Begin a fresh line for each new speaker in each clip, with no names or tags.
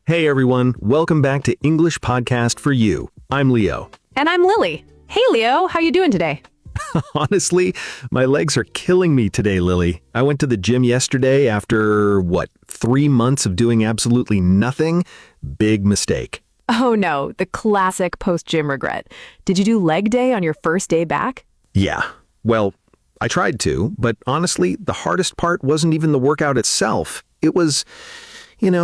Hey everyone, welcome back to English Podcast for You. I'm Leo.
And I'm Lily. Hey Leo, how you doing today?
Honestly, my legs are killing me today, Lily. I went to the gym yesterday after, 3 months of doing absolutely nothing? Big mistake.
Oh no, the classic post-gym regret. Did you do leg day on your first day back?
Yeah, well, I tried to, but honestly, the hardest part wasn't even the workout itself. It was,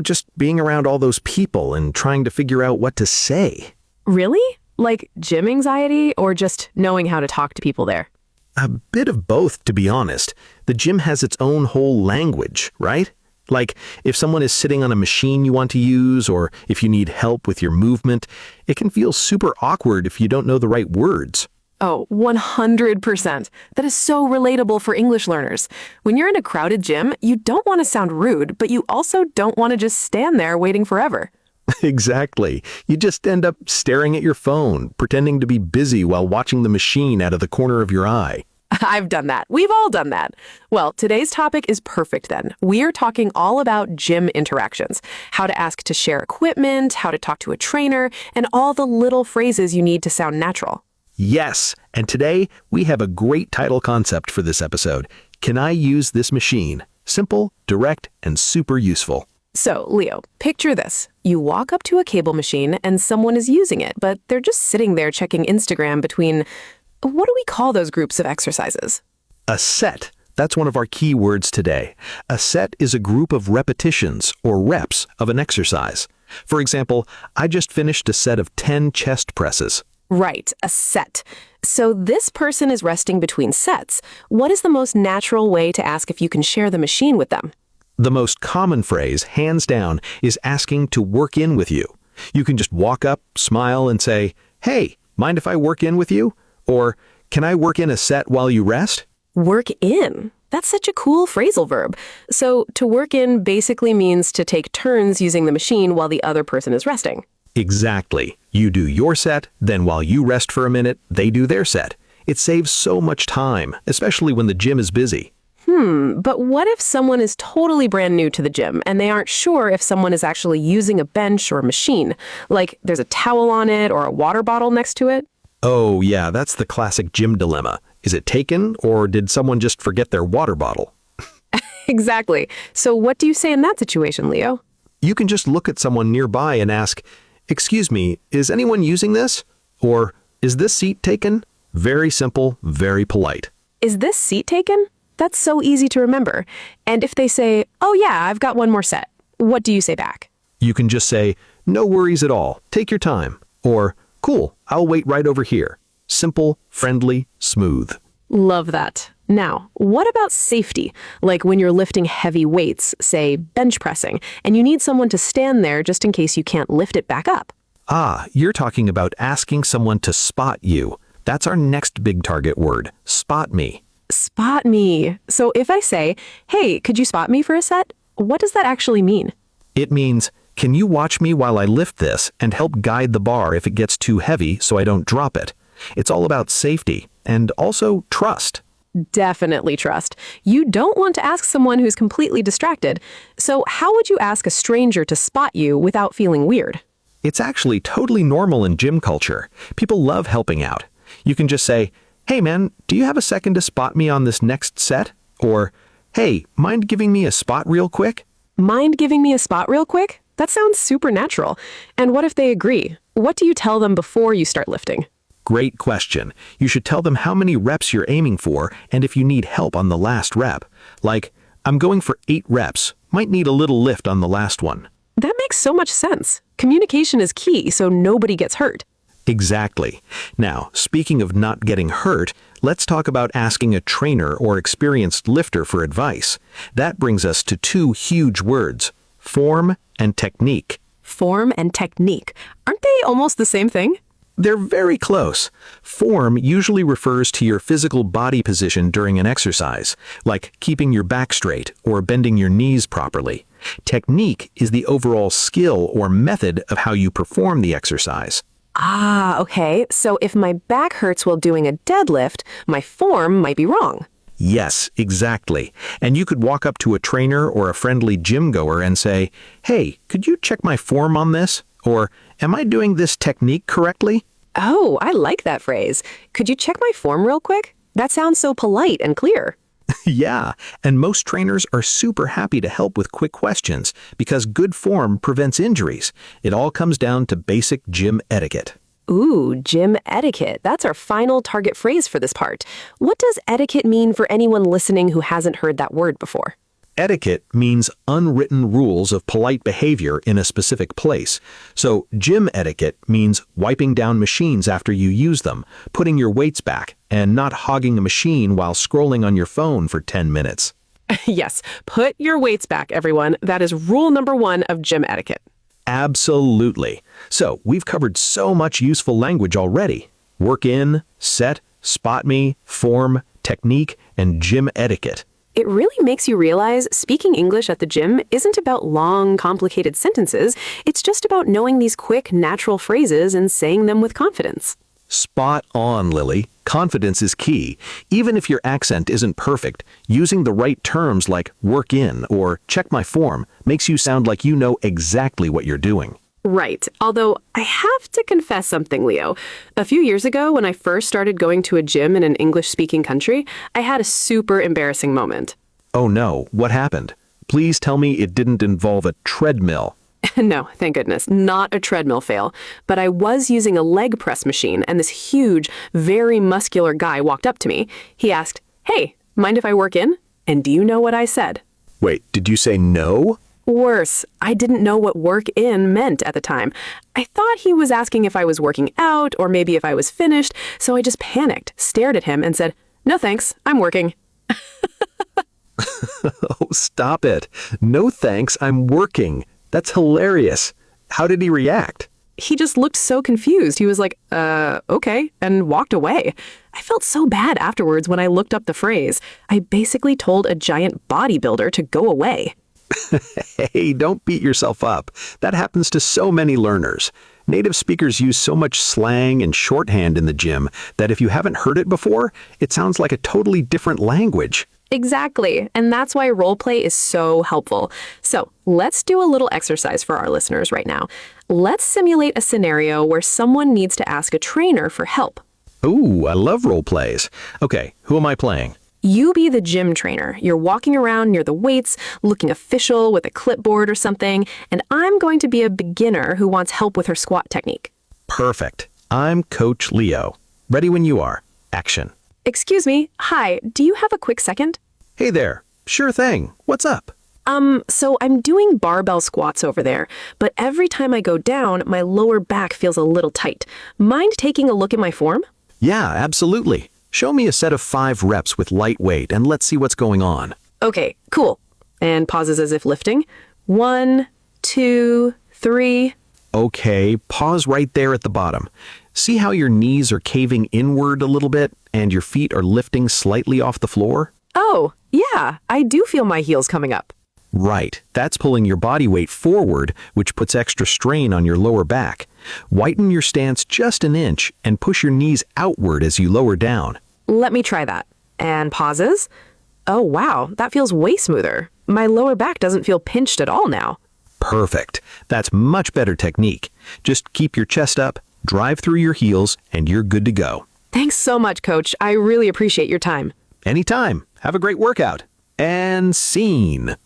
just being around all those people and trying to figure out what to say.
Really? Like gym anxiety or just knowing how to talk to people there?
A bit of both, to be honest. The gym has its own whole language, right? Like, if someone is sitting on a machine you want to use, or if you need help with your movement, it can feel super awkward if you don't know the right words.
Oh, 100%. That is so relatable for English learners. When you're in a crowded gym, you don't want to sound rude, but you also don't want to just stand there waiting forever.
Exactly. You just end up staring at your phone, pretending to be busy while watching the machine out of the corner of your eye.
I've done that. We've all done that. Well, today's topic is perfect then. We are talking all about gym interactions, how to ask to share equipment, how to talk to a trainer, and all the little phrases you need to sound natural.
Yes, and today we have a great title concept for this episode. Can I use this machine? Simple, direct, and super useful.
So, Leo, picture this. You walk up to a cable machine and someone is using it, but they're just sitting there checking Instagram between, what do we call those groups of exercises?
A set. That's one of our key words today. A set is a group of repetitions or reps of an exercise. For example, I just finished a set of 10 chest presses.
Right, a set. So this person is resting between sets. What is the most natural way to ask if you can share the machine with them?
The most common phrase, hands down, is asking to work in with you. You can just walk up, smile, and say, "Hey, mind if I work in with you?" Or, "Can I work in a set while you rest?"
Work in. That's such a cool phrasal verb. So to work in basically means to take turns using the machine while the other person is resting.
Exactly. You do your set, then while you rest for a minute, they do their set. It saves so much time, especially when the gym is busy.
But what if someone is totally brand new to the gym and they aren't sure if someone is actually using a bench or a machine? Like there's a towel on it or a water bottle next to it?
Oh yeah, that's the classic gym dilemma. Is it taken, or did someone just forget their water bottle?
Exactly. So what do you say in that situation, Leo?
You can just look at someone nearby and ask, "Excuse me, is anyone using this?" Or, "Is this seat taken?" Very simple, very polite.
Is this seat taken? That's so easy to remember. And if they say, "Oh yeah, I've got one more set," what do you say back?
You can just say, "No worries at all, take your time." Or, "Cool, I'll wait right over here." Simple, friendly, smooth.
Love that. Now, what about safety? Like when you're lifting heavy weights, say bench pressing, and you need someone to stand there just in case you can't lift it back up.
Ah, you're talking about asking someone to spot you. That's our next big target word, spot me.
Spot me. So if I say, "Hey, could you spot me for a set?" What does that actually mean?
It means, can you watch me while I lift this and help guide the bar if it gets too heavy so I don't drop it? It's all about safety and also trust.
Definitely trust. You don't want to ask someone who's completely distracted. So how would you ask a stranger to spot you without feeling weird?
It's actually totally normal in gym culture. People love helping out. You can just say, "Hey man, do you have a second to spot me on this next set?" Or, "Hey, mind giving me a spot real quick?"
Mind giving me a spot real quick? That sounds super natural. And what if they agree? What do you tell them before you start lifting?
Great question. You should tell them how many reps you're aiming for and if you need help on the last rep. Like, "I'm going for 8 reps. Might need a little lift on the last one."
That makes so much sense. Communication is key so nobody gets hurt.
Exactly. Now, speaking of not getting hurt, let's talk about asking a trainer or experienced lifter for advice. That brings us to 2 huge words, form and technique.
Form and technique. Aren't they almost the same thing?
They're very close. Form usually refers to your physical body position during an exercise, like keeping your back straight or bending your knees properly. Technique is the overall skill or method of how you perform the exercise.
Ah, okay. So if my back hurts while doing a deadlift, my form might be wrong.
Yes, exactly. And you could walk up to a trainer or a friendly gym goer and say, "Hey, could you check my form on this?" Or, "Am I doing this technique correctly?"
Oh, I like that phrase. Could you check my form real quick? That sounds so polite and clear.
Yeah, and most trainers are super happy to help with quick questions because good form prevents injuries. It all comes down to basic gym etiquette.
Ooh, gym etiquette. That's our final target phrase for this part. What does etiquette mean for anyone listening who hasn't heard that word before?
Etiquette means unwritten rules of polite behavior in a specific place. So, gym etiquette means wiping down machines after you use them, putting your weights back, and not hogging a machine while scrolling on your phone for 10 minutes.
Yes, put your weights back, everyone. That is rule number 1 of gym etiquette.
Absolutely. So, we've covered so much useful language already. Work in, set, spot me, form, technique, and gym etiquette.
It really makes you realize speaking English at the gym isn't about long, complicated sentences. It's just about knowing these quick, natural phrases and saying them with confidence.
Spot on, Lily. Confidence is key. Even if your accent isn't perfect, using the right terms like work in or check my form makes you sound like you know exactly what you're doing.
Right. Although I have to confess something, Leo. A few years ago, when I first started going to a gym in an English-speaking country, I had a super embarrassing moment.
Oh no, what happened? Please tell me it didn't involve a treadmill.
No, thank goodness, not a treadmill fail. But I was using a leg press machine, and this huge, very muscular guy walked up to me. He asked, "Hey, mind if I work in?" And do you know what I said?
Wait, did you say no?
Worse, I didn't know what work in meant at the time. I thought he was asking if I was working out or maybe if I was finished, so I just panicked, stared at him, and said, "No thanks, I'm working."
Oh, stop it. No thanks, I'm working. That's hilarious. How did he react?
He just looked so confused. He was like, okay, and walked away. I felt so bad afterwards when I looked up the phrase. I basically told a giant bodybuilder to go away.
Hey, don't beat yourself up. That happens to so many learners. Native speakers use so much slang and shorthand in the gym that if you haven't heard it before, it sounds like a totally different language.
Exactly, and that's why role play is so helpful. So let's do a little exercise for our listeners right now. Let's simulate a scenario where someone needs to ask a trainer for help.
Ooh, I love role plays. Okay, who am I playing?
You be the gym trainer. You're walking around near the weights, looking official with a clipboard or something, and I'm going to be a beginner who wants help with her squat technique.
Perfect. I'm Coach Leo. Ready when you are. Action.
Excuse me. Hi, do you have a quick second?
Hey there. Sure thing. What's up?
So I'm doing barbell squats over there, but every time I go down, my lower back feels a little tight. Mind taking a look at my form?
Yeah, absolutely. Show me a set of 5 reps with light weight and let's see what's going on.
Okay, cool. And pauses as if lifting. 1, 2, 3.
Okay, pause right there at the bottom. See how your knees are caving inward a little bit and your feet are lifting slightly off the floor?
Oh, yeah, I do feel my heels coming up.
Right, that's pulling your body weight forward, which puts extra strain on your lower back. Whiten your stance just an inch and push your knees outward as you lower down.
Let me try that. And pauses. Oh, wow, that feels way smoother. My lower back doesn't feel pinched at all now.
Perfect. That's much better technique. Just keep your chest up, drive through your heels, and you're good to go.
Thanks so much, Coach. I really appreciate your time.
Anytime. Have a great workout. And scene.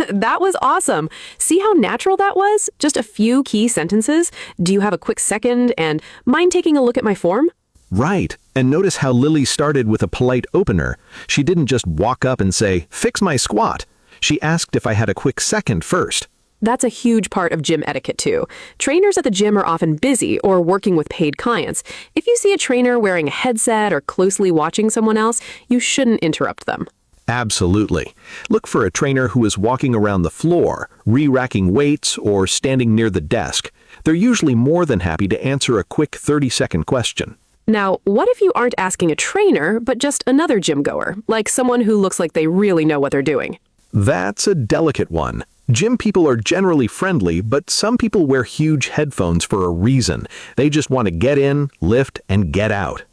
That was awesome. See how natural that was? Just a few key sentences. Do you have a quick second? And mind taking a look at my form?
Right. And notice how Lily started with a polite opener. She didn't just walk up and say, "Fix my squat." She asked if I had a quick second first.
That's a huge part of gym etiquette, too. Trainers at the gym are often busy or working with paid clients. If you see a trainer wearing a headset or closely watching someone else, you shouldn't interrupt them.
Absolutely. Look for a trainer who is walking around the floor, re-racking weights, or standing near the desk. They're usually more than happy to answer a quick 30-second question.
Now, what if you aren't asking a trainer, but just another gym goer, like someone who looks like they really know what they're doing?
That's a delicate one. Gym people are generally friendly, but some people wear huge headphones for a reason. They just want to get in, lift, and get out.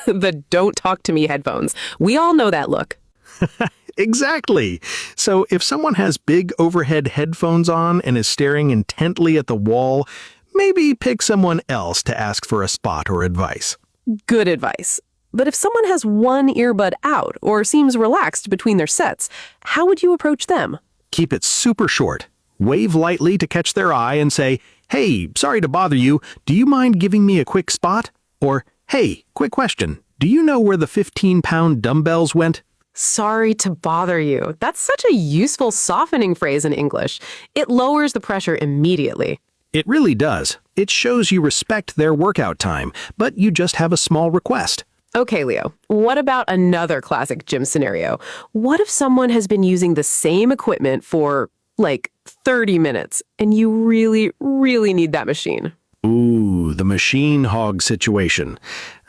The don't talk to me headphones. We all know that look.
Exactly. So if someone has big overhead headphones on and is staring intently at the wall, maybe pick someone else to ask for a spot or advice.
Good advice. But if someone has one earbud out or seems relaxed between their sets, how would you approach them?
Keep it super short. Wave lightly to catch their eye and say, "Hey, sorry to bother you. Do you mind giving me a quick spot?" Or, "Hey, quick question. Do you know where the 15-pound dumbbells went?"
Sorry to bother you. That's such a useful softening phrase in English. It lowers the pressure immediately.
It really does. It shows you respect their workout time, but you just have a small request.
Okay, Leo, what about another classic gym scenario? What if someone has been using the same equipment for, 30 minutes, and you really, really need that machine?
Ooh, the machine hog situation.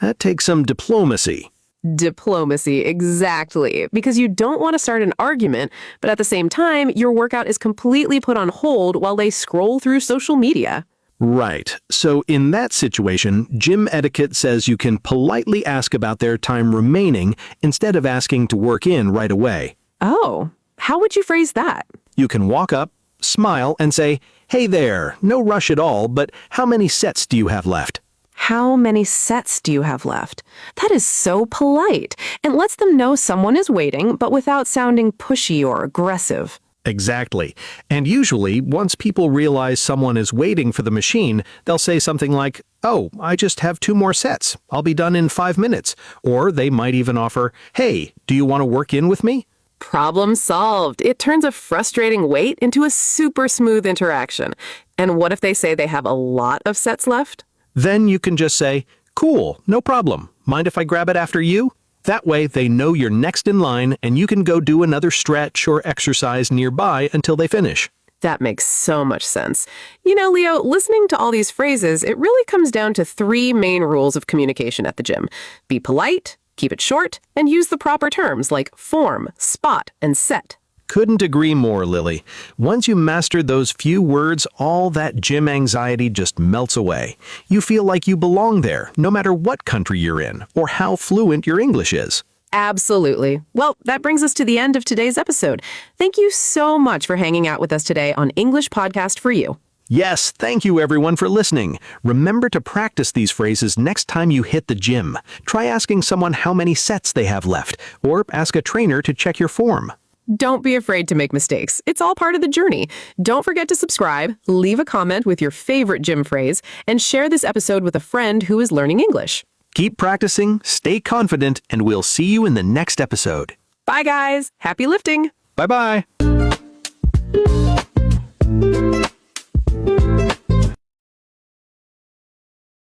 That takes some diplomacy.
Diplomacy, exactly. Because you don't want to start an argument, but at the same time, your workout is completely put on hold while they scroll through social media.
Right. So in that situation, gym etiquette says you can politely ask about their time remaining instead of asking to work in right away.
Oh, how would you phrase that?
You can walk up, smile, and say, "Hey there, no rush at all, but how many sets do you have left?"
How many sets do you have left? That is so polite and lets them know someone is waiting, but without sounding pushy or aggressive.
Exactly. And usually, once people realize someone is waiting for the machine, they'll say something like, "Oh, I just have 2 more sets. I'll be done in 5 minutes." Or they might even offer, "Hey, do you want to work in with me?"
Problem solved. It turns a frustrating wait into a super smooth interaction. And what if they say they have a lot of sets left?
Then you can just say, "Cool, no problem. Mind if I grab it after you?" That way they know you're next in line and you can go do another stretch or exercise nearby until they finish.
That makes so much sense. You know, Leo, listening to all these phrases, it really comes down to 3 main rules of communication at the gym. Be polite, keep it short, and use the proper terms like form, spot, and set.
Couldn't agree more, Lily. Once you master those few words, all that gym anxiety just melts away. You feel like you belong there, no matter what country you're in or how fluent your English is.
Absolutely. Well, that brings us to the end of today's episode. Thank you so much for hanging out with us today on English Podcast for You.
Yes, thank you everyone for listening. Remember to practice these phrases next time you hit the gym. Try asking someone how many sets they have left, or ask a trainer to check your form.
Don't be afraid to make mistakes. It's all part of the journey. Don't forget to subscribe, leave a comment with your favorite gym phrase, and share this episode with a friend who is learning English.
Keep practicing, stay confident, and we'll see you in the next episode.
Bye, guys. Happy lifting.
Bye-bye.